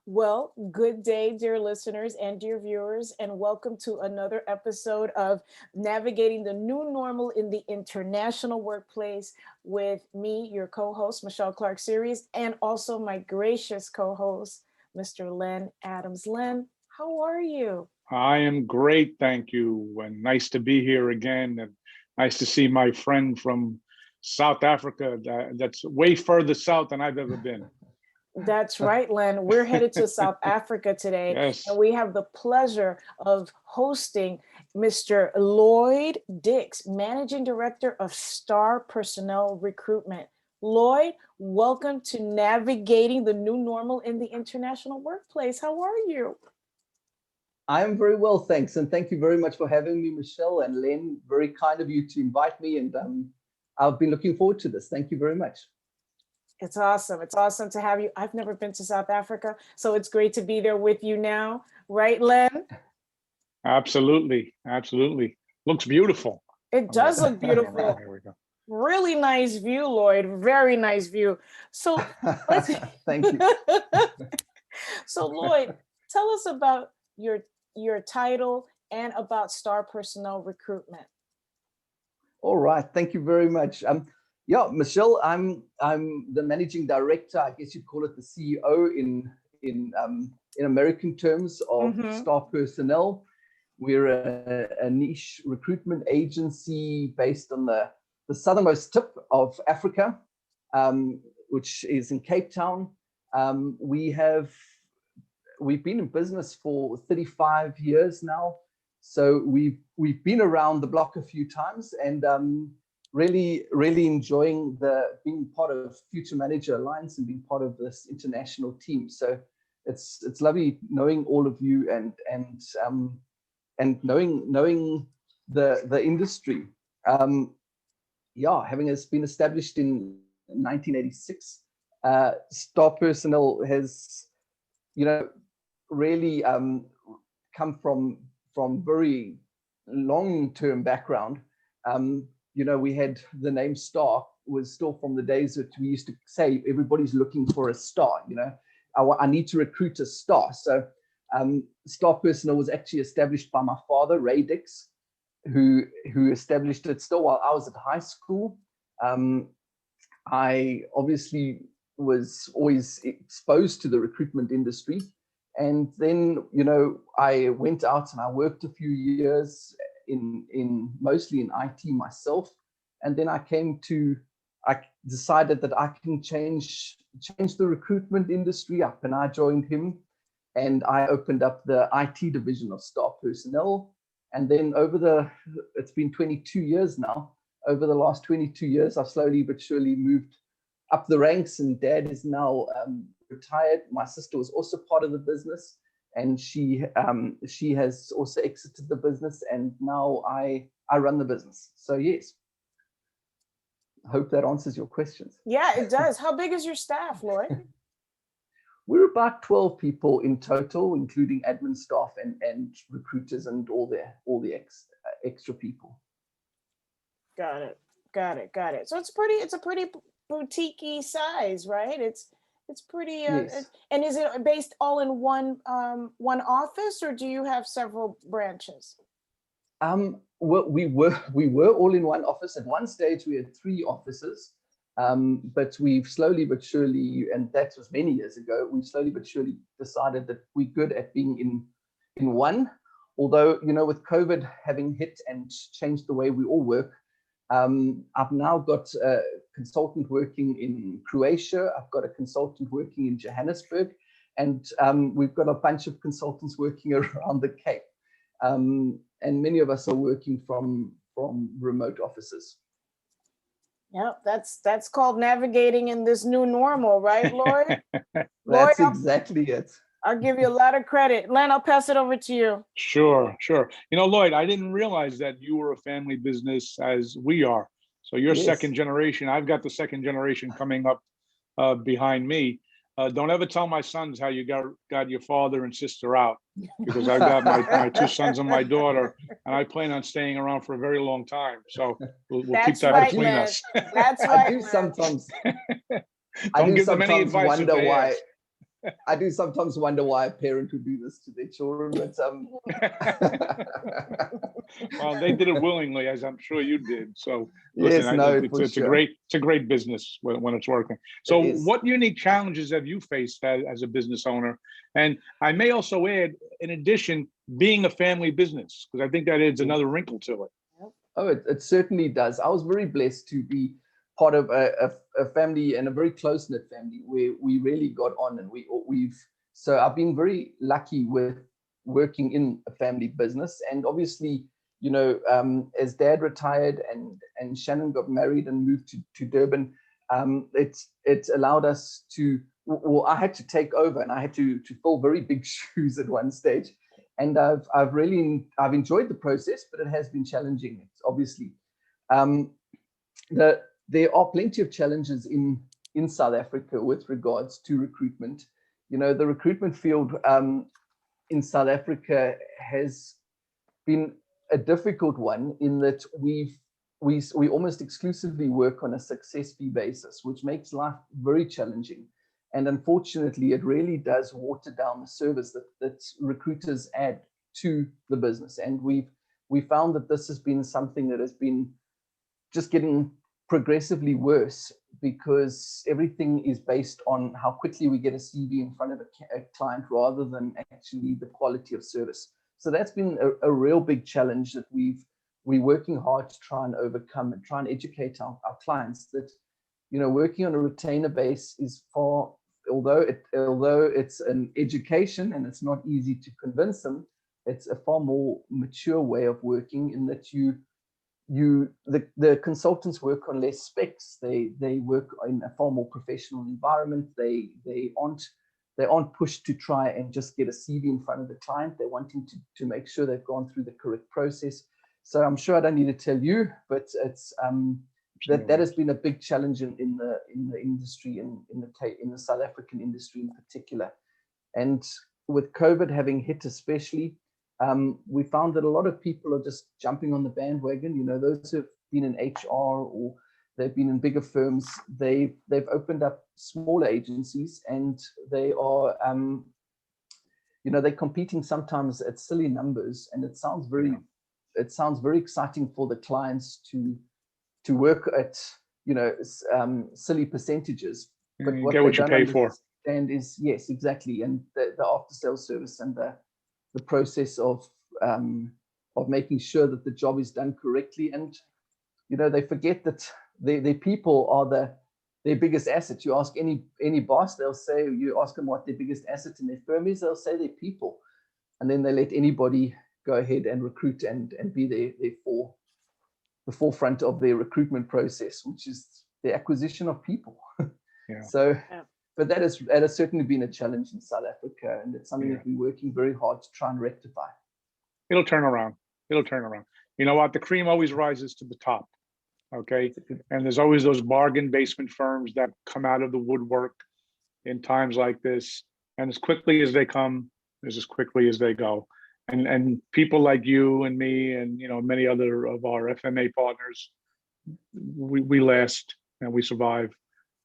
Well, good day, dear listeners and dear viewers, and welcome to another episode of Navigating the New Normal in the International Workplace with me, your co host, Michelle Clark Series, and also my gracious co host, Mr. Len Adams. Len, how are you? I am great, thank you. And nice to be here again. And nice to see my friend from South Africa. That's way further south than I've ever been. That's right, Len. We're headed to South Africa today, and Yes. we have the pleasure of hosting Mr. Lloyd Dix, Managing Director of Star Personnel Recruitment. Lloyd, welcome to Navigating the New Normal in the International Workplace. How are you? I'm very well, thanks. And thank you very much for having me, Michelle and Len. Very kind of you to invite me. And I've been looking forward to this. Thank you very much. It's awesome. It's awesome to have you. I've never been to South Africa, so it's great to be there with you now. Right, Len? Absolutely. Absolutely. Looks beautiful. It does look beautiful. Here we go. Really nice view, Lloyd. Very nice view. So let's Thank you. So Lloyd, tell us about your title and about Star Personnel Recruitment. All right. Thank you very much. Yeah, Michelle, I'm the managing director. I guess you'd call it the CEO in American terms of Star Personnel. We're a niche recruitment agency based on the southernmost tip of Africa, which is in Cape Town. We've been in business for 35 years now, so we've been around the block a few times, and really enjoying being part of Future Manager Alliance and being part of this international team. So it's lovely knowing all of you and knowing the industry. Having been established in 1986, Star Personnel has, really come from very long-term background. We had the name Star was still from the days that we used to say everybody's looking for a star. I need to recruit a star. So Star Personnel was actually established by my father, Ray Dix, who established it still while I was at high school. I obviously was always exposed to the recruitment industry. And then, I went out and I worked a few years in mostly in IT myself. And then I decided that I can change the recruitment industry up, and I joined him and I opened up the IT division of Star Personnel. And then it's been 22 years now. Over the last 22 years, I've slowly but surely moved up the ranks, and Dad is now retired. My sister was also part of the business, and she has also exited the business, and now I run the business. So yes, I hope that answers your questions. Yeah, it does. How big is your staff, Lloyd? We're about 12 people in total, including admin staff and recruiters and all the extra people. Got it. So it's a pretty boutique-y size, right? It's pretty. Yes. And is it based all in one office, or do you have several branches? Well, we were all in one office. At one stage, we had 3 offices, but we've slowly but surely, and that was many years ago, we've slowly but surely decided that we're good at being in one. Although, with COVID having hit and changed the way we all work, I've now got a consultant working in Croatia. I've got a consultant working in Johannesburg, and we've got a bunch of consultants working around the Cape. And many of us are working from remote offices. Yeah, that's called navigating in this new normal, right, Lloyd? That's exactly it. I'll give you a lot of credit. Len, I'll pass it over to you. Sure. Lloyd, I didn't realize that you were a family business as we are. So you're Yes. second generation. I've got the second generation coming up behind me. Don't ever tell my sons how you got your father and sister out, because I've got my 2 sons and my daughter, and I plan on staying around for a very long time. So we'll keep that right, between Len. us. That's right. I do sometimes Don't give them any advice wonder if they why. ask. I do sometimes wonder why a parent would do this to their children, but Well, they did it willingly, as I'm sure you did. So listen, yes, no, for it's a sure. great business when it's working. It So is. what unique challenges have you faced as a business owner? And I may also add, in addition, being a family business, because I think that adds another wrinkle to it. Oh, it certainly does. I was very blessed to be part of a family, and a very close-knit family where we really got on, and so I've been very lucky with working in a family business. And obviously, as Dad retired and Shannon got married and moved to Durban, it's allowed us to, well, I had to take over, and I had to fill very big shoes at one stage. And I've enjoyed the process, but it has been challenging. It's obviously, there are plenty of challenges in South Africa with regards to recruitment. The recruitment field in South Africa has been a difficult one, in that we almost exclusively work on a success fee basis, which makes life very challenging. And unfortunately, it really does water down the service that recruiters add to the business. And we found that this has been something that has been just getting progressively worse, because everything is based on how quickly we get a CV in front of a client, rather than actually the quality of service. So that's been a real big challenge that we're working hard to try and overcome, and try and educate our clients that, working on a retainer base is far, although it's an education and it's not easy to convince them, it's a far more mature way of working, in that the consultants work on less specs. They work in a far more professional environment. They aren't pushed to try and just get a CV in front of the client. They're wanting to make sure they've gone through the correct process. So I'm sure I don't need to tell you, but it's that has been a big challenge in the industry, in the South African industry in particular. And with COVID having hit especially, we found that a lot of people are just jumping on the bandwagon. Those who've been in HR, or they've been in bigger firms, they've opened up smaller agencies, and they are, they're competing sometimes at silly numbers, and it sounds very exciting for the clients to work at, silly percentages. But you get what you pay for. And yes, exactly. And the after sales service, and the process of making sure that the job is done correctly. And they forget that their people are their biggest asset. You ask any boss, they'll say, you ask them what their biggest asset in their firm is, they'll say their people. And then they let anybody go ahead and recruit and be the forefront of their recruitment process, which is the acquisition of people. Yeah. So, but that has certainly been a challenge in South Africa, and it's something that we're working very hard to try and rectify. It'll turn around. You know what? The cream always rises to the top. Okay. And there's always those bargain basement firms that come out of the woodwork in times like this. And as quickly as they come, is as quickly as they go. And people like you and me and many other of our FMA partners, we last, and we survive,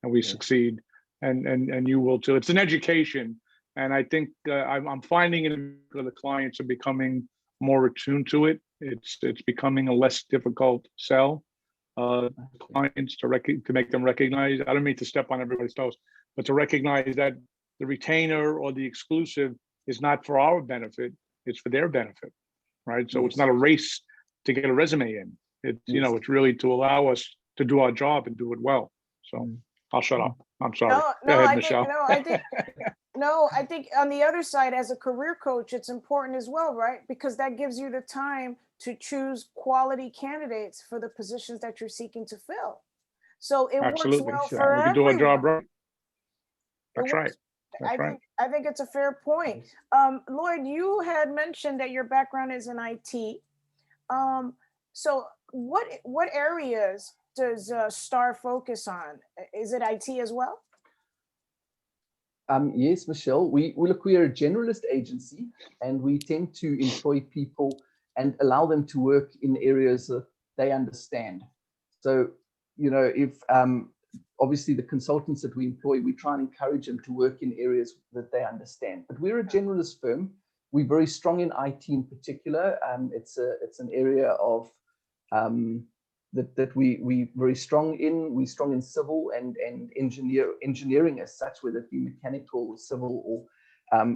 and we succeed, and you will too. It's an education, and I think I'm finding it the clients are becoming more attuned to it. It's becoming a less difficult sell. Clients to make them recognize. I don't mean to step on everybody's toes, but to recognize that the retainer or the exclusive is not for our benefit; it's for their benefit, right? So it's not a race to get a resume in. It's really to allow us to do our job and do it well. So I'll shut up. I'm sorry. Go ahead, Michelle. I think on the other side, as a career coach, it's important as well, right? Because that gives you the time to choose quality candidates for the positions that you're seeking to fill. So it works well for everyone. We can do our job right. That's right. I think it's a fair point. Lloyd, you had mentioned that your background is in IT. So what areas does STAR focus on? Is it IT as well? Yes, Michelle. We are a generalist agency, and we tend to employ people and allow them to work in areas that they understand. So, if obviously the consultants that we employ, we try and encourage them to work in areas that they understand. But we're a generalist firm. We're very strong in IT in particular. It's an area of that we very strong in. We're strong in civil and engineering as such, whether it be mechanical, civil, or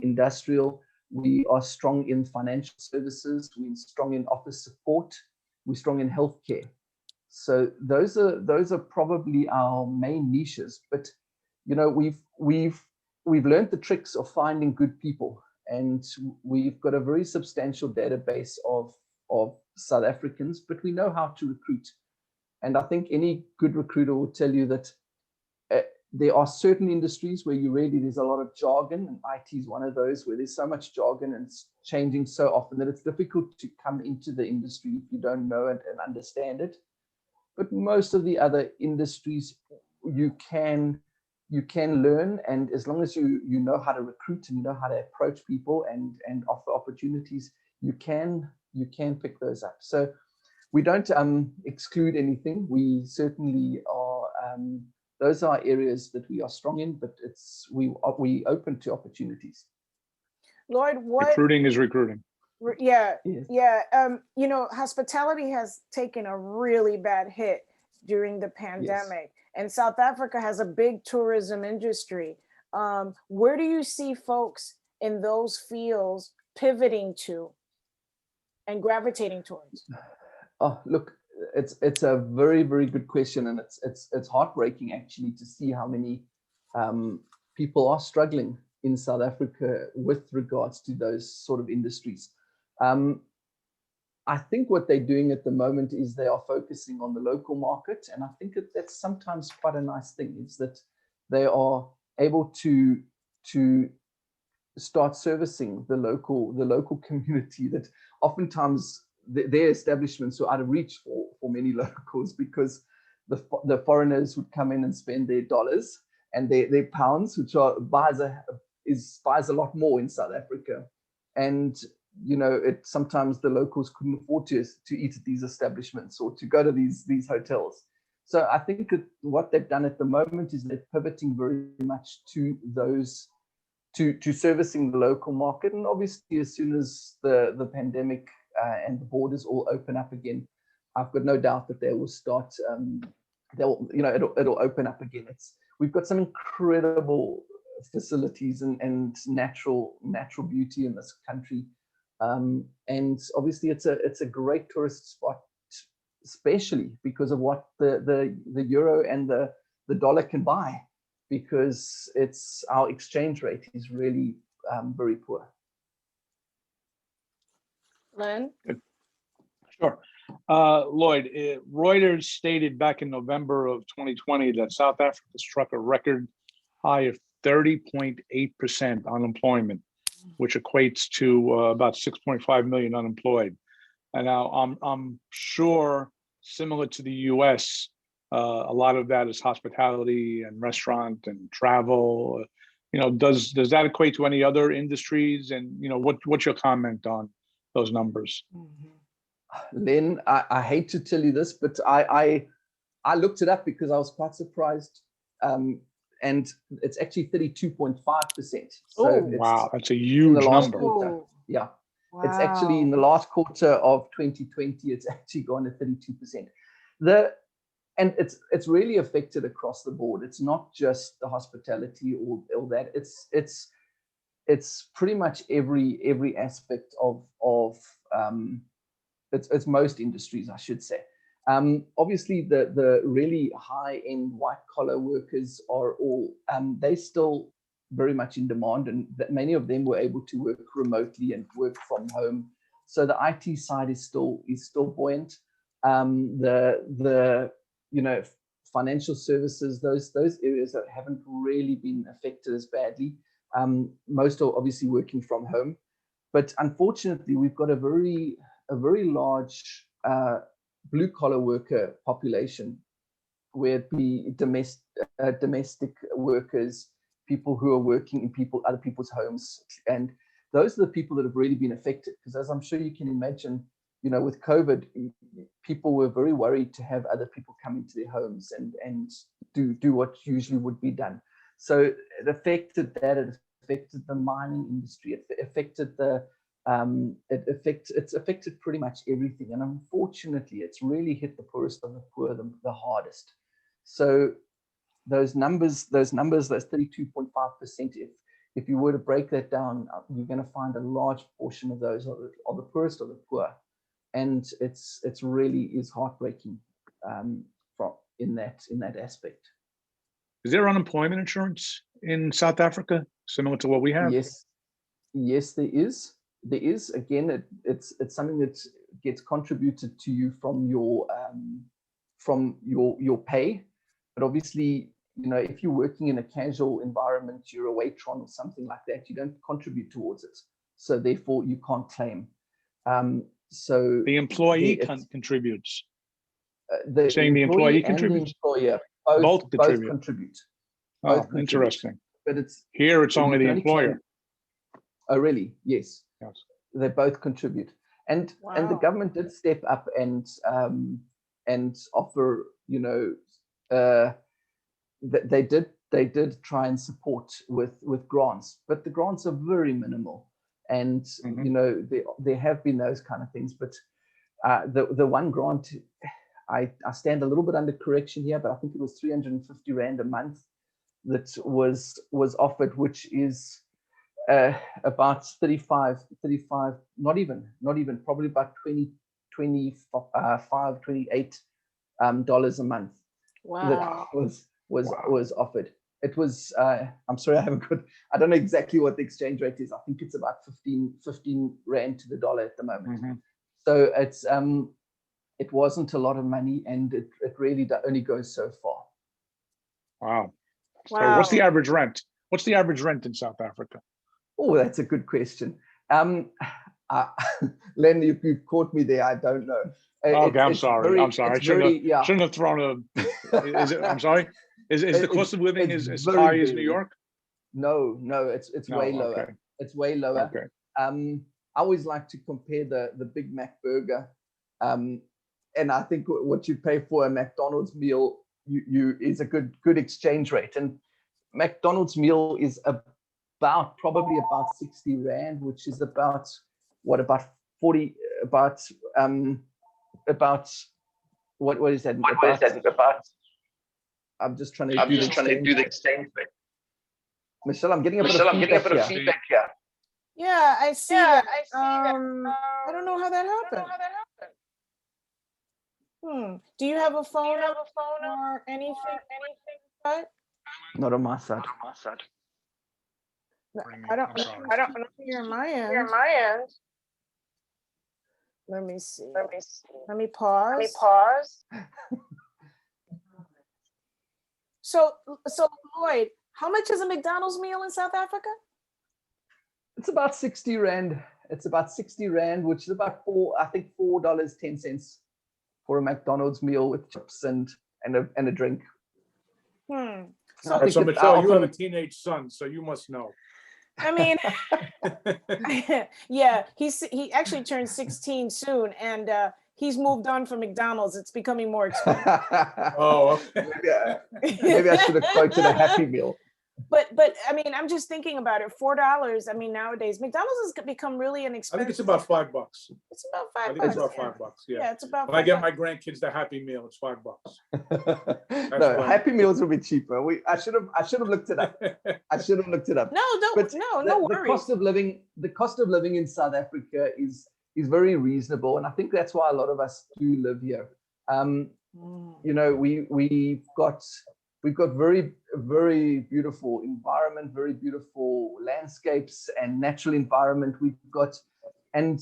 industrial. We are strong in financial services. We're strong in office support. We're strong in healthcare. So those are probably our main niches. But you know, we've learned the tricks of finding good people, and we've got a very substantial database of South Africans, but we know how to recruit. And I think any good recruiter will tell you that there are certain industries where there's a lot of jargon, and IT is one of those where there's so much jargon and it's changing so often that it's difficult to come into the industry if you don't know it and understand it. But most of the other industries you can learn, and as long as you know how to recruit and you know how to approach people and offer opportunities, you can pick those up. So we don't exclude anything. We certainly are. Those are areas that we are strong in, but we open to opportunities. Lloyd, what Recruiting is recruiting. Yeah, Yes. yeah. You know, hospitality has taken a really bad hit during the pandemic, and South Africa has a big tourism industry. Where do you see folks in those fields pivoting to and gravitating towards? Oh, look, it's a very, very good question, and it's heartbreaking actually to see how many people are struggling in South Africa with regards to those sort of industries. I think what they're doing at the moment is they are focusing on the local market, and I think that's sometimes quite a nice thing, is that they are able to start servicing the local community that oftentimes their establishments are out of reach for many locals, because the foreigners would come in and spend their dollars and their pounds, which buys a lot more in South Africa. And you know, sometimes the locals couldn't afford to eat at these establishments or to go to these hotels. So I think what they've done at the moment is they're pivoting very much to those to servicing the local market. And obviously, as soon as the pandemic and the borders all open up again, I've got no doubt that they will start. It'll open up again. We've got some incredible facilities and natural beauty in this country. And obviously it's a great tourist spot, especially because of what the euro and the dollar can buy, because our exchange rate is really very poor. Len? Sure. Lloyd, Reuters stated back in November of 2020 that South Africa struck a record high of 30.8% unemployment, which equates to about 6.5 million unemployed. And now I'm sure, similar to the US, a lot of that is hospitality and restaurant and travel. Does that equate to any other industries? And what's your comment on those numbers? Len, I hate to tell you this, but I looked it up because I was quite surprised. And it's actually 32.5%. So wow, that's a huge number. Quarter. Yeah. Wow. It's actually in the last quarter of 2020, it's actually gone to 32%. And it's really affected across the board. It's not just the hospitality or that. It's pretty much every aspect of it's most industries, I should say. Obviously, the really high-end white-collar workers are all, they still very much in demand, and that many of them were able to work remotely and work from home. So the IT side is still buoyant. The financial services, those areas that haven't really been affected as badly. Most are obviously working from home, but unfortunately, we've got a very large blue collar worker population, where it be domestic workers, people who are working in other people's homes, and those are the people that have really been affected. Because as I'm sure you can imagine, with COVID, people were very worried to have other people come into their homes, and do what usually would be done. So it affected that. It affected the mining industry. It affected it's affected pretty much everything. And unfortunately, it's really hit the poorest of the poor the hardest. So those numbers, those 32.5%, if you were to break that down, you're going to find a large portion of those are the poorest of the poor. And it's really is heartbreaking in that aspect. Is there unemployment insurance in South Africa similar to what we have? Yes, there is. There is. Again, it's something that gets contributed to you from your pay. But obviously, if you're working in a casual environment, you're a waitron or something like that, you don't contribute towards it. So therefore, you can't claim. So the employee contributes. The employee contributes. The employer both contribute. Oh, interesting. But it's only the employer. Oh, really? Yes. Yes. They both contribute, and the government did step up and offer. They did try and support with grants, but the grants are very minimal. And there have been those kind of things, but the one grant, I stand a little bit under correction here, but I think it was 350 Rand a month that was offered, which is about 35, not even, probably about 28 dollars a month. Wow. That was offered. It was, I'm sorry, I don't know exactly what the exchange rate is. I think it's about 15 Rand to the dollar at the moment. Mm-hmm. So it wasn't a lot of money, and it really only goes so far. Wow. So what's the average rent? What's the average rent in South Africa? Oh, that's a good question. Len, you've caught me there. I don't know. Okay, I'm sorry. I shouldn't have thrown I'm sorry. Is the cost of living as high as New York? No, it's way lower. Okay. It's way lower. Okay. I always like to compare the Big Mac burger, and I think what you pay for a McDonald's meal is a good exchange rate. And McDonald's meal is probably about 60 Rand, which is about 40, what is that? I'm just trying to do the exchange rate. Michelle, I'm getting a bit of feedback here. Yeah, I see that. I don't know how that happened. Do you have a phone or anything? Not on my side. I don't hear my end. Let me see. Let me pause. So Lloyd, how much is a McDonald's meal in South Africa? It's about 60 Rand. It's about 60 Rand, which is about $4.10 for a McDonald's meal with chips and a drink. So Michelle, you have a teenage son, so you must know. I mean, yeah, he actually turned 16 soon, and he's moved on from McDonald's. It's becoming more expensive. Oh, maybe I should have quoted a Happy Meal. But I mean, I'm just thinking about it. $4. I mean, nowadays McDonald's has become really inexpensive. I think it's about $5. It's about $5. I think it's about $5. Yeah, it's about. When I get my grandkids the Happy Meal, it's $5. No, funny. Happy Meals will be cheaper. I should have looked it up. No, no worries. The cost of living in South Africa is very reasonable, and I think that's why a lot of us do live here. We've got very, very beautiful environment, very beautiful landscapes and natural environment. We've got, and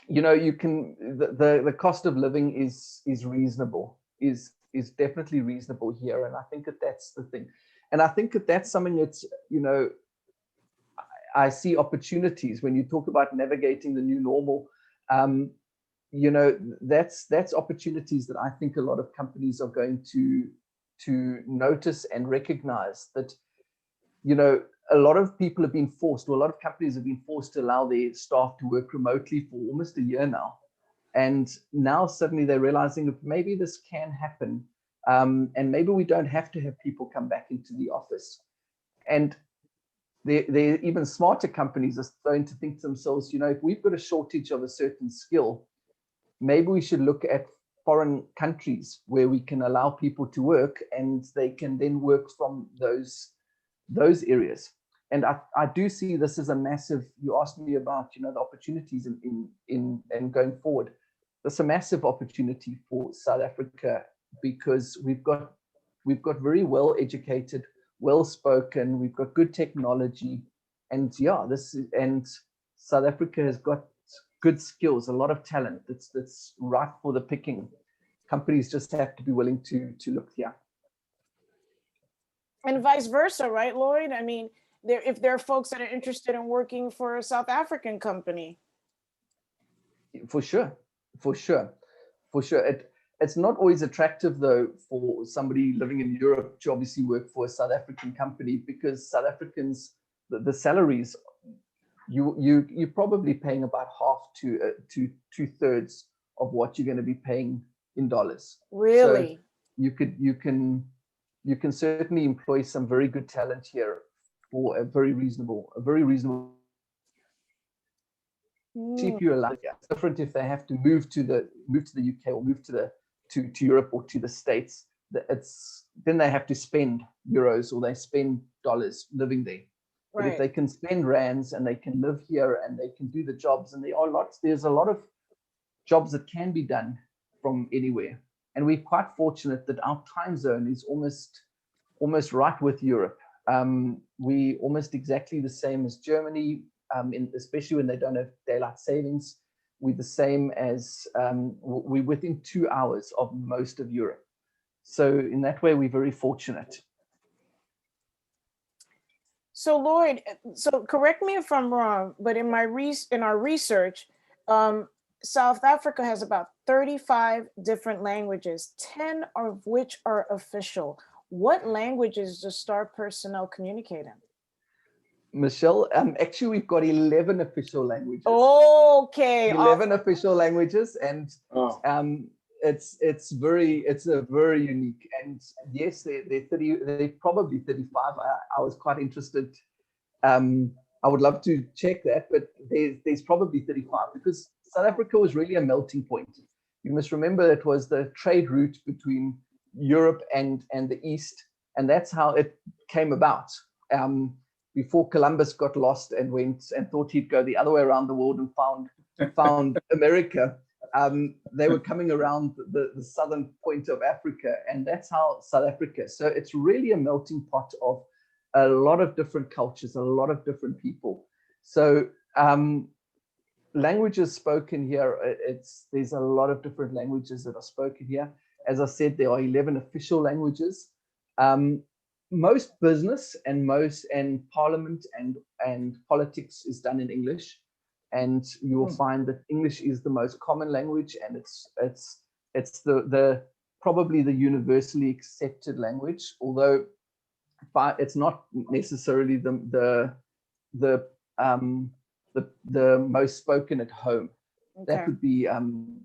you can, the cost of living is reasonable, is definitely reasonable here. And I think that's the thing. And I think that's something that's, I see opportunities when you talk about navigating the new normal. That's opportunities that I think a lot of companies are going to notice and recognize that, a lot of people have been forced, or a lot of companies have been forced to allow their staff to work remotely for almost a year now. And now suddenly they're realizing that maybe this can happen. And maybe we don't have to have people come back into the office. And they're even smarter companies are starting to think to themselves, you know, if we've got a shortage of a certain skill, maybe we should look at foreign countries where we can allow people to work and they can then work from those areas. And I do see this as a massive, you asked me about, you know, the opportunities in going forward. That's a massive opportunity for South Africa because we've got very well educated, well spoken, we've got good technology, and yeah, and South Africa has got good skills, a lot of talent that's right for the picking. Companies just have to be willing to look here. And vice versa, right, Lloyd? I mean, if there are folks that are interested in working for a South African company. For sure. It's not always attractive though for somebody living in Europe to obviously work for a South African company, because South Africans, the salaries, you're probably paying about half to 2/3 of what you're going to be paying in dollars. Really? So you can certainly employ some very good talent here for a very reasonable keep you alive. It's different if they have to move to the UK or move to Europe or to the States. Then they have to spend euros or they spend dollars living there. But if they can spend rands and they can live here and they can do the jobs, and there's a lot of jobs that can be done from anywhere. And we're quite fortunate that our time zone is almost right with Europe. We almost exactly the same as Germany, especially when they don't have daylight savings. We're the same as, we're within 2 hours of most of Europe. So in that way, we're very fortunate. So Lloyd, so correct me if I'm wrong, but in our research, South Africa has about 35 different languages, 10 of which are official. What languages does STAR personnel communicate in? Michelle, actually, we've got 11 official languages. Okay. 11 official languages, and it's a very unique. And yes, they're probably 35. I was quite interested. I would love to check that, but there's probably 35 because South Africa was really a melting point. You must remember it was the trade route between Europe and the East, and that's how it came about. Before Columbus got lost and went and thought he'd go the other way around the world and found America, they were coming around the southern point of Africa, and that's how South Africa. So it's really a melting pot of a lot of different cultures, a lot of different people. So languages spoken here, there's a lot of different languages that are spoken here. As I said, there are 11 official languages. Most business and parliament and politics is done in English, and you will find that English is the most common language, and it's the probably the universally accepted language, although it's not necessarily the most spoken at home. Okay. That would be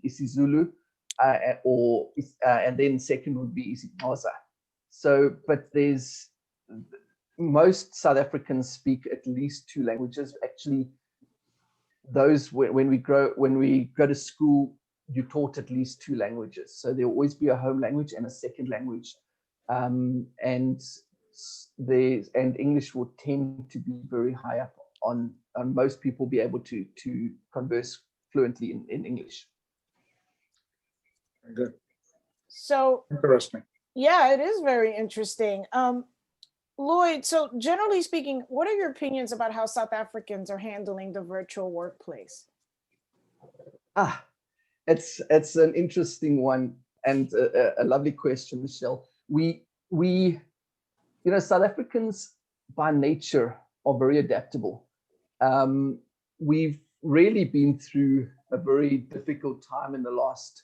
isiZulu, and then second would be isiXhosa. So, but most South Africans speak at least 2 languages. Actually, those when we go to school, you're taught at least 2 languages. So there will always be a home language and a second language, and English will tend to be very high up on most people be able to converse fluently in English. Very good. So interesting. Yeah, it is very interesting. Lloyd, so generally speaking, what are your opinions about how South Africans are handling the virtual workplace? It's an interesting one and a lovely question, Michelle. South Africans by nature are very adaptable. We've really been through a very difficult time in the last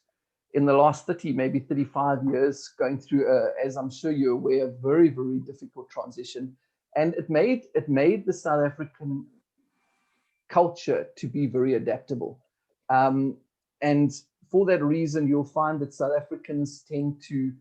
30, maybe 35 years, going through, as I'm sure you're aware, a very, very difficult transition. And it made the South African culture to be very adaptable. And for that reason, you'll find that South Africans tend to,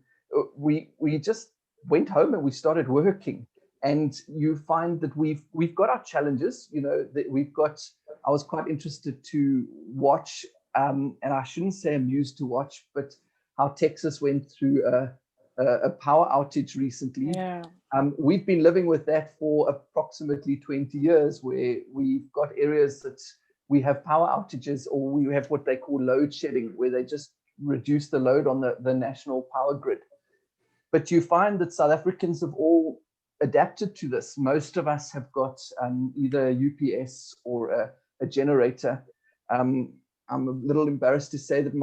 we just went home and we started working. And you find that we've got our challenges, that we've got. I was quite interested to watch, and I shouldn't say amused to watch, but how Texas went through a power outage recently. Yeah. We've been living with that for approximately 20 years, where we've got areas that we have power outages, or we have what they call load shedding, where they just reduce the load on the national power grid. But you find that South Africans have all adapted to this. Most of us have got either a UPS or a generator. I'm a little embarrassed to say that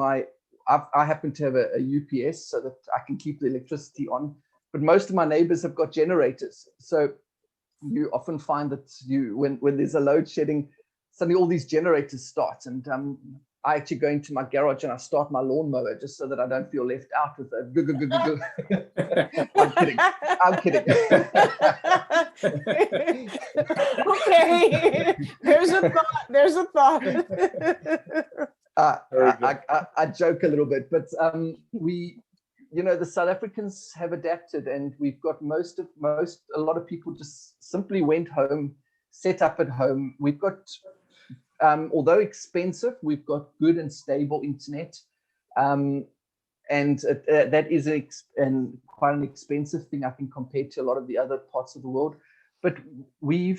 I happen to have a UPS so that I can keep the electricity on, but most of my neighbors have got generators. So you often find that when there's a load shedding, suddenly all these generators start. And I actually go into my garage and I start my lawnmower just so that I don't feel left out with a I'm kidding. Okay, there's a thought. I joke a little bit, but the South Africans have adapted, and we've got a lot of people just simply went home, set up at home. We've got, although expensive, we've got good and stable internet, and that is quite an expensive thing, I think, compared to a lot of the other parts of the world. But we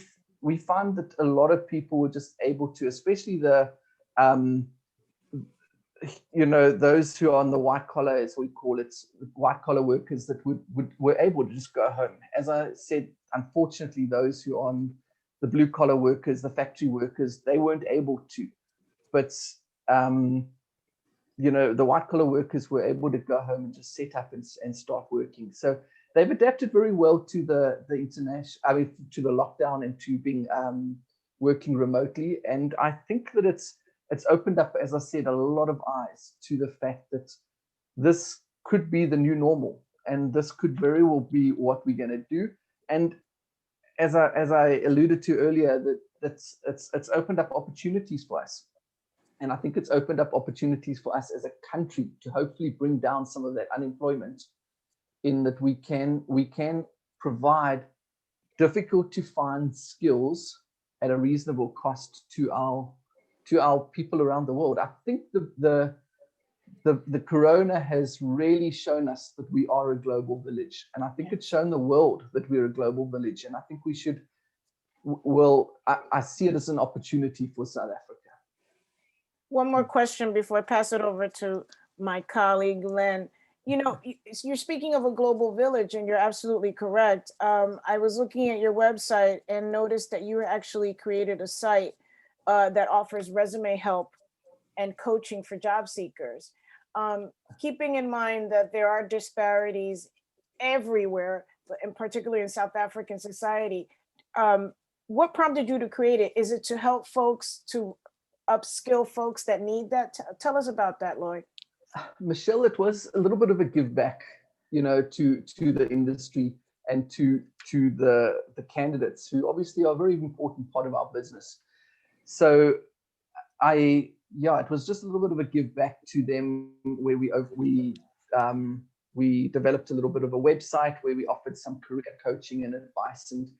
find that a lot of people were just able to, especially those who are on the white collar, as we call it, white collar workers, that were able to just go home. As I said, unfortunately, those who are on the blue collar workers, the factory workers, they weren't able to. But the white collar workers were able to go home and just set up and start working. So they've adapted very well to the to the lockdown and to being working remotely. And I think that it's opened up, as I said, a lot of eyes to the fact that this could be the new normal, and this could very well be what we're going to do. And as I alluded to earlier, that it's opened up opportunities for us. And I think it's opened up opportunities for us as a country to hopefully bring down some of that unemployment, in that we can provide difficult to find skills at a reasonable cost to our people around the world. I think the corona has really shown us that we are a global village, and I think it's shown the world that we're a global village. And I think we should. I see it as an opportunity for South Africa. One more question before I pass it over to my colleague, Len. You're speaking of a global village, and you're absolutely correct. I was looking at your website and noticed that you actually created a site that offers resume help and coaching for job seekers. Keeping in mind that there are disparities everywhere, and particularly in South African society, what prompted you to create it? Is it to help folks, to upskill folks that need that? Tell us about that, Lloyd. Michelle, it was a little bit of a give back, to the industry and to the candidates, who obviously are a very important part of our business. So it was just a little bit of a give back to them, where we developed a little bit of a website where we offered some career coaching and advice. And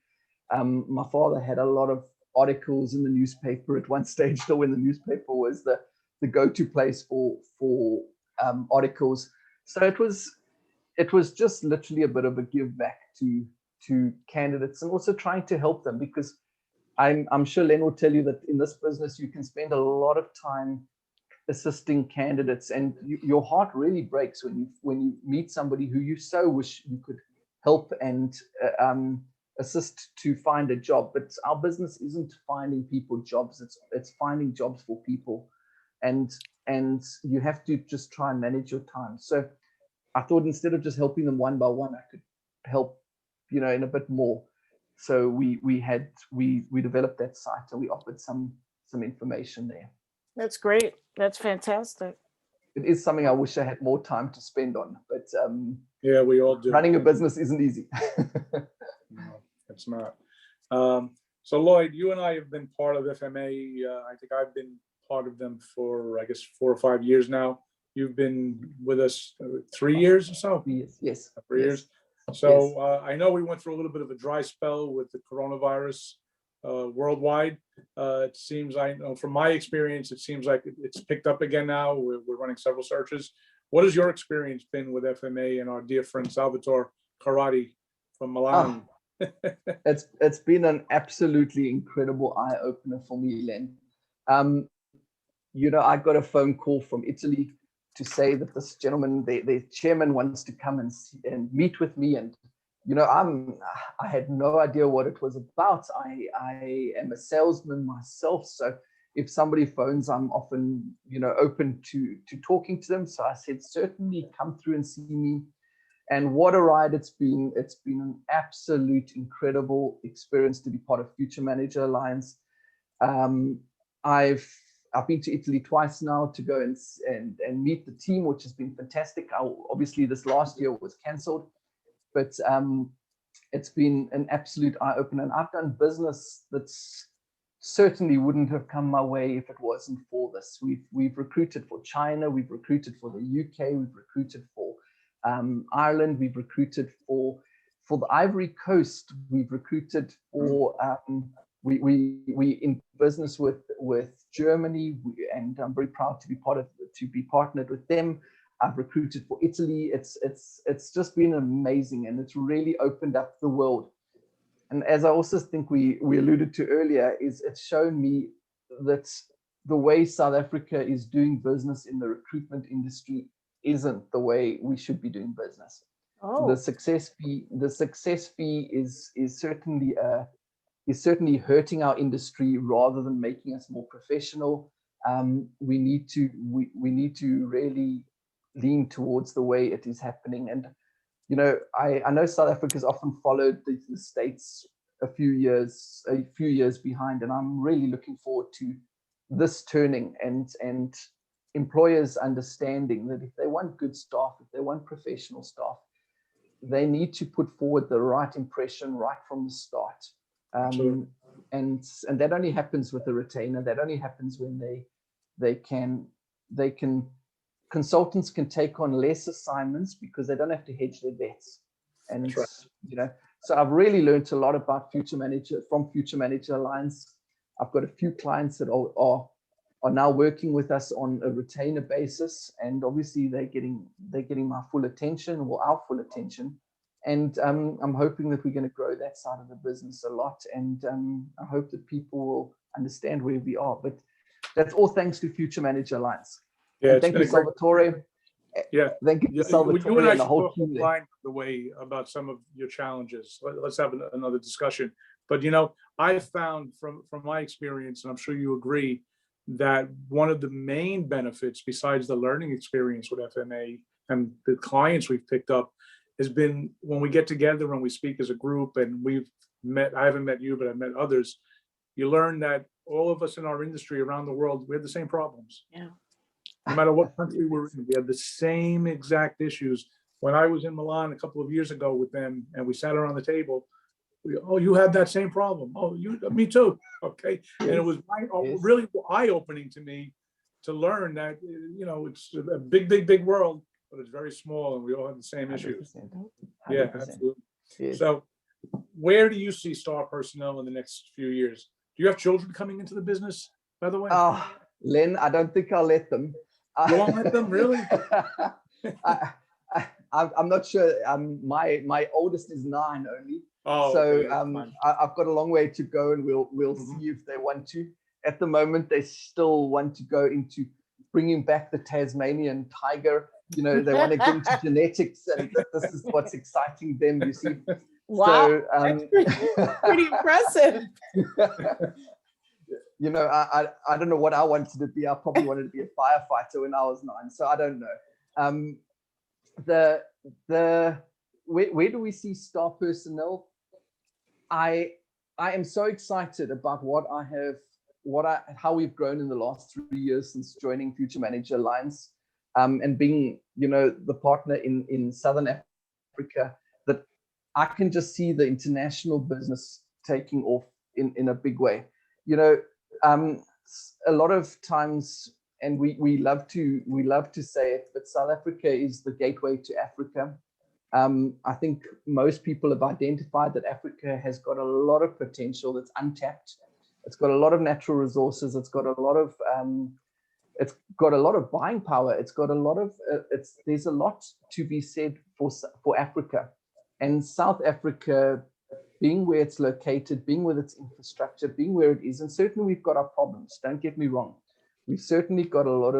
my father had a lot of articles in the newspaper at one stage, though, when the newspaper was the go-to place for articles. So it was just literally a bit of a give back to candidates, and also trying to help them, because I'm sure Len will tell you that in this business you can spend a lot of time assisting candidates, and your heart really breaks when you meet somebody who you so wish you could help and assist to find a job. But our business isn't finding people jobs; it's finding jobs for people, and you have to just try and manage your time. So I thought, instead of just helping them one by one, I could help, in a bit more. So we developed that site, and we offered some information there. That's great. That's fantastic. It is something I wish I had more time to spend on, but yeah, we all do. Running a business isn't easy. No, it's not. So Lloyd, you and I have been part of FMA. I think I've been part of them for, I guess, 4 or 5 years now. You've been with us 3 years or so? Yes. 3 years. So I know we went through a little bit of a dry spell with the coronavirus worldwide. It seems, I know from my experience, it seems like it's picked up again now. We're running several searches. What has your experience been with FMA and our dear friend Salvatore Carati from Milan? It's been an absolutely incredible eye opener for me, Len. I got a phone call from Italy to say that this gentleman, the chairman, wants to come and meet with me, and I had no idea what it was about. I am a salesman myself, so if somebody phones, I'm often open to talking to them. So I said, certainly come through and see me. And what a ride it's been. It's been an absolute incredible experience to be part of Future Manager Alliance. I've been to Italy twice now to go and meet the team, which has been fantastic. Obviously, this last year was cancelled, but it's been an absolute eye opener. And I've done business that's certainly wouldn't have come my way if it wasn't for this. We've recruited for China, we've recruited for the UK, we've recruited for Ireland, we've recruited for the Ivory Coast, we've recruited for we in business with Germany, and I'm very proud to be partnered with them. I've recruited for Italy. It's just been amazing, and it's really opened up the world. And as I also think we alluded to earlier, it's shown me that the way South Africa is doing business in the recruitment industry isn't the way we should be doing business. Oh. The success fee is certainly hurting our industry rather than making us more professional. We need to really lean towards the way it is happening. And I know South Africa has often followed the States a few years behind, and I'm really looking forward to this turning and employers understanding that if they want good staff, if they want professional staff, they need to put forward the right impression right from the start. And that only happens with a retainer. That only happens when they can consultants can take on less assignments because they don't have to hedge their bets. And so I've really learned a lot about Future Manager Alliance. I've got a few clients that are now working with us on a retainer basis, and obviously they're getting my full attention, or our full attention. And I'm hoping that we're going to grow that side of the business a lot, and I hope that people will understand where we are. But that's all thanks to Future Manager Alliance. Yeah, thank you, Salvatore. Yeah, thank you, Salvatore, and and the whole team. The way about some of your challenges. Let's have another discussion. But I found from my experience, and I'm sure you agree, that one of the main benefits, besides the learning experience with FMA and the clients we've picked up, has been when we get together and we speak as a group, and we've met. I haven't met you, but I've met others. You learn that all of us in our industry around the world, we have the same problems. Yeah. No matter what country we're in, we have the same exact issues. When I was in Milan a couple of years ago with them, and we sat around the table, you had that same problem. Oh, me too. Okay. Yes. And it was really eye-opening to me to learn that, it's a big, big, big world, but it's very small, and we all have the same 100%. Issues. 100%. Yeah, absolutely. Yes. So where do you see Star Personnel in the next few years? Do you have children coming into the business, by the way? Oh, Len, I don't think I'll let them. You won't let them, really? I'm not sure. My oldest is 9 only. Oh, so okay, I've got a long way to go, and we'll see if they want to. At the moment, they still want to go into bringing back the Tasmanian tiger. They want to get into genetics, and this is what's exciting them, you see. Wow, so, that's pretty impressive. I don't know what I wanted to be. I probably wanted to be a firefighter when I was 9, so I don't know. Where do we see Star Personnel? I am so excited about how we've grown in the last 3 years since joining Future Manager Alliance, and being the partner in Southern Africa, that I can just see the international business taking off in a big way. A lot of times, and we love to say it, but South Africa is the gateway to Africa. I think most people have identified that Africa has got a lot of potential that's untapped. It's got a lot of natural resources. It's got a lot of buying power. It's got a lot of there's a lot to be said for Africa, and South Africa, being where it's located, being with its infrastructure, being where it is, and certainly we've got our problems. Don't get me wrong. We've certainly got a lot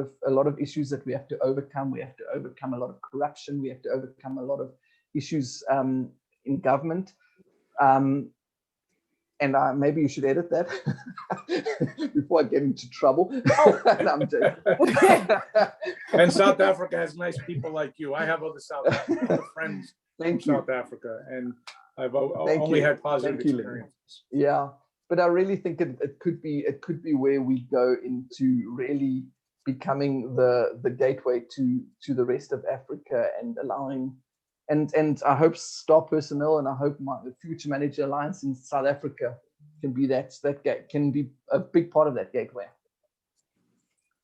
of issues that we have to overcome. We have to overcome a lot of corruption. We have to overcome a lot of issues in government. And maybe you should edit that before I get into trouble. Oh. I'm joking. And South Africa has nice people like you. I have other friends from South Africa, and I've only had positive experiences. Yeah, but I really think it could be where we go into really becoming the gateway to the rest of Africa, and allowing, and I hope Star Personnel, and I hope the Future Manager Alliance in South Africa can be can be a big part of that gateway.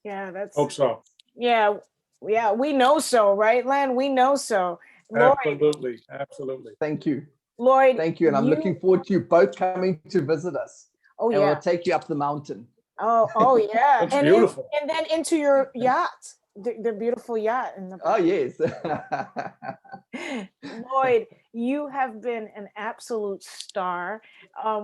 Yeah, Hope so. Yeah, we know so, right, Len? We know so. Lloyd, Absolutely. Thank you. Lloyd, thank you, and I'm looking forward to you both coming to visit us. Oh, and yeah. we'll take you up the mountain. Oh yeah. It's beautiful. And then into your yacht, the beautiful yacht in the back. Oh yes. Lloyd, you have been an absolute star.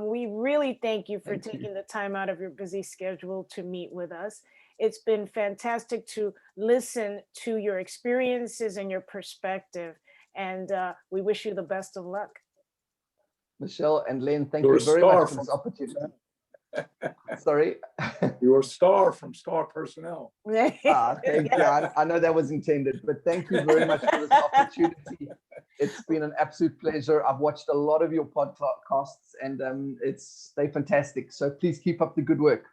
We really thank you for taking the time out of your busy schedule to meet with us. It's been fantastic to listen to your experiences and your perspective, and we wish you the best of luck. Michelle and Len, thank you very much for this opportunity. Sorry? You're a star from Star Personnel. Thank you. I know that was intended, but thank you very much for this opportunity. It's been an absolute pleasure. I've watched a lot of your podcasts, and they're fantastic. So please keep up the good work.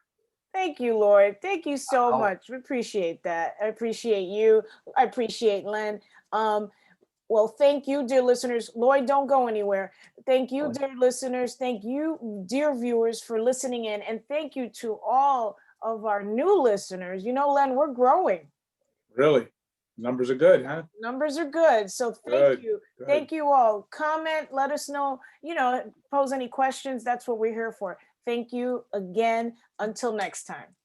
Thank you, Lloyd. Thank you so much. We appreciate that. I appreciate you. I appreciate Len. Well, thank you, dear listeners. Lloyd, don't go anywhere. Thank you, dear listeners. Thank you, dear viewers, for listening in. And thank you to all of our new listeners. You know, Len, we're growing. Really? Numbers are good, huh? Numbers are good. So thank you. Good. Thank you all. Comment, let us know, pose any questions. That's what we're here for. Thank you again. Until next time.